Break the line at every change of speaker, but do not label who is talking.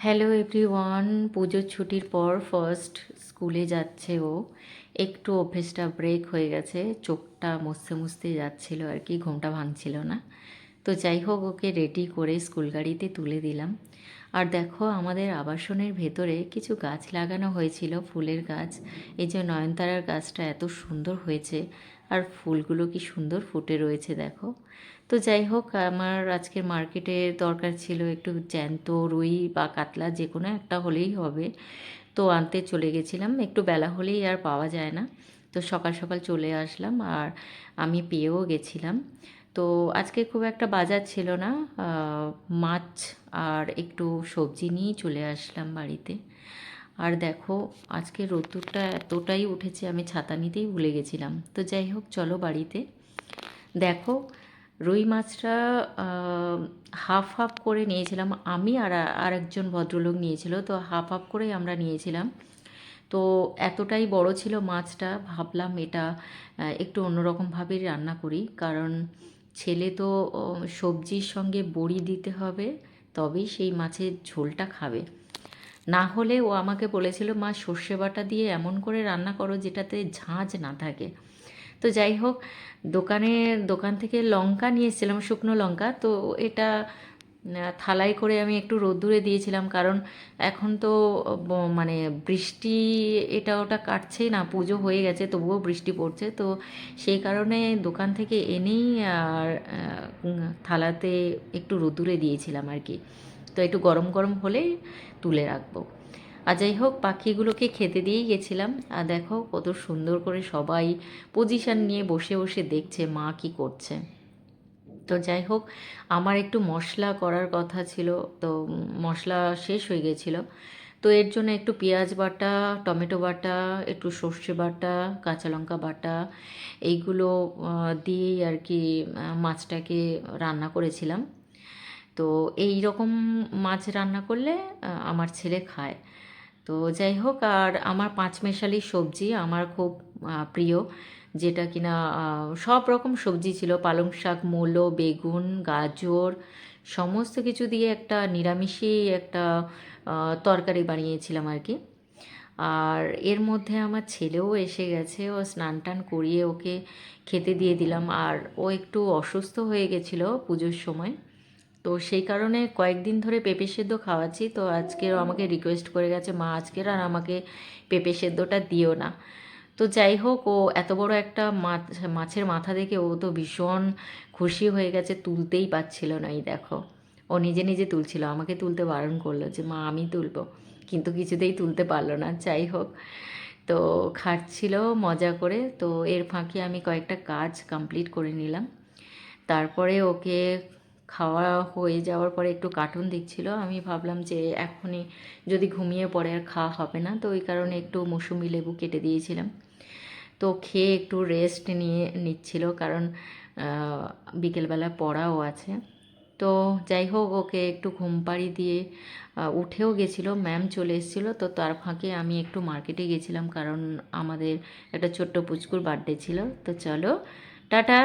Hello everyone, পুজোর ছুটির পর ফার্স্ট স্কুলে যাচ্ছে ও। একটু অভ্যেসটা ব্রেক হয়ে গেছে, চোখটা মুছতে মুছতে যাচ্ছিল আর কি, ঘুমটা ভাঙছিল না। তো যাই হোক, ওকে রেডি করে স্কুল গাড়িতে তুলে দিলাম। আর দেখো, আমাদের আবাসনের ভেতরে কিছু গাছ লাগানো হয়েছিল, ফুলের গাছ। এই যে নয়নতারার গাছটা এত সুন্দর হয়েছে, আর ফুলগুলো কি সুন্দর ফুটে রয়েছে দেখো। তো যাই হোক, আমার আজকের মার্কেটে দরকার ছিল একটু জ্যান্ত রুই বা কাতলা, যে কোনো একটা হলেই হবে। তো আনতে চলে গেছিলাম, একটু বেলা হলেই আর পাওয়া যায় না। তো সকাল সকাল চলে আসলাম, আর আমি পেয়েও গেছিলাম। তো আজকে খুব একটা বাজার ছিল না, মাছ আর একটু সবজি নিয়েই চলে আসলাম বাড়িতে। আর দেখো, আজকে রোদ্দুরটা এতটাই উঠেছে, আমি ছাতা নিতেই ভুলে গেছিলাম। তো যাই হোক, চলো বাড়িতে। দেখো, রুই মাছটা হাফ হাফ করে নিয়েছিলাম আমি, আর আরেকজন ভদ্রলোক নিয়েছিল, তো হাফ হাফ করেই আমরা নিয়েছিলাম। তো এতটাই বড় ছিল মাছটা, ভাবলাম এটা একটু অন্যরকমভাবেই রান্না করি, কারণ ছেলে তো সবজির সঙ্গে বড়ি দিতে হবে, তবেই সেই মাছের ঝোলটা খাবে। না হলে ও আমাকে বলেছিল, মা সর্ষে বাটা দিয়ে এমন করে রান্না করো যেটাতে ঝাঁঝ না থাকে। তো যাই হোক, দোকান থেকে লঙ্কা নিয়ে এসেছিলাম, শুকনো লঙ্কা। তো এটা থালায় করে আমি একটু রোদ্দুরে দিয়েছিলাম, কারণ এখন তো মানে বৃষ্টি এটা ওটা কাটছেই না, পুজো হয়ে গেছে তবুও বৃষ্টি পড়ছে। তো সেই কারণে দোকান থেকে এনেই আর থালাতে একটু রোদ্দুরে দিয়েছিলাম আর কি। তো একটু গরম গরম হলেই তুলে রাখবো। আর যাই হোক, পাখিগুলোকে খেতে দিয়েই গেছিলাম। আর দেখো, কত সুন্দর করে সবাই পজিশন নিয়ে বসে বসে দেখছে মা কি করছে। তো যাই হোক, আমার একটু মশলা করার কথা ছিল, তো মশলা শেষ হয়ে গেছিলো। তো এর জন্য একটু পেঁয়াজ বাটা, টমেটো বাটা, একটু সর্ষে বাটা, কাঁচা লঙ্কা বাটা, এইগুলো দিয়েই আর কি মাছটাকে রান্না করেছিলাম। তো এই রকম মাছ রান্না করলে আমার ছেলে খায়। তো যাই হোক, আর আমার পাঁচমেশালি সবজি আমার খুব প্রিয়, যেটা কিনা সব রকম সবজি ছিল, পালং শাক, মূলো, বেগুন, গাজর, সমস্ত কিছু দিয়ে একটা নিরামিষই একটা তরকারি বানিয়েছিলাম আর কি। আর এর মধ্যে আমার ছেলেও এসে গেছে, ও স্নান টান করিয়ে ওকে খেতে দিয়ে দিলাম। আর ও একটু অসুস্থ হয়ে গেছিলো পুজোর সময়, তো সেই কারণে কয়েকদিন ধরে পেঁপে সেদ্ধ খাওয়াচ্ছি। তো আজকেও আমাকে রিকোয়েস্ট করে গেছে, মা আজকের আর আমাকে পেঁপে সেদ্ধটা দিও না। তো যাই হোক, ও এত বড় একটা মাছের মাথা দেখে ও তো ভীষণ খুশি হয়ে গেছে, তুলতেই পারছিল না। এই দেখো, ও নিজে নিজে তুলছিল, আমাকে তুলতে বারণ করলো যে মা আমি তুলবো, কিন্তু কিছুতেই তুলতে পারলো না। যাই হোক, তো খাচ্ছিল মজা করে। তো এর ফাঁকে আমি কয়েকটা কাজ কমপ্লিট করে নিলাম। তারপরে ওকে খাওয়া হয়ে যাওয়ার পরে একটু কার্টুন দেখছিল, আমি ভাবলাম যে এখনই যদি ঘুমিয়ে পড়ে আর খাওয়া হবে না, তো ওই কারণে একটু মৌসুমি লেবু কেটে দিয়েছিলাম। তো খেয়ে একটু রেস্ট নিয়ে নিচ্ছিল, কারণ বিকেলবেলা পড়াও আছে। তো যাই হোক, ওকে একটু ঘুম পাড়ি দিয়ে উঠেও গেছিলো, ম্যাম চলে এসেছিলো। তো তার ফাঁকে আমি একটু মার্কেটে গেছিলাম, কারণ আমাদের একটা ছোট্ট পুচকুর বার্থডে ছিল। তো চলো, টাটা।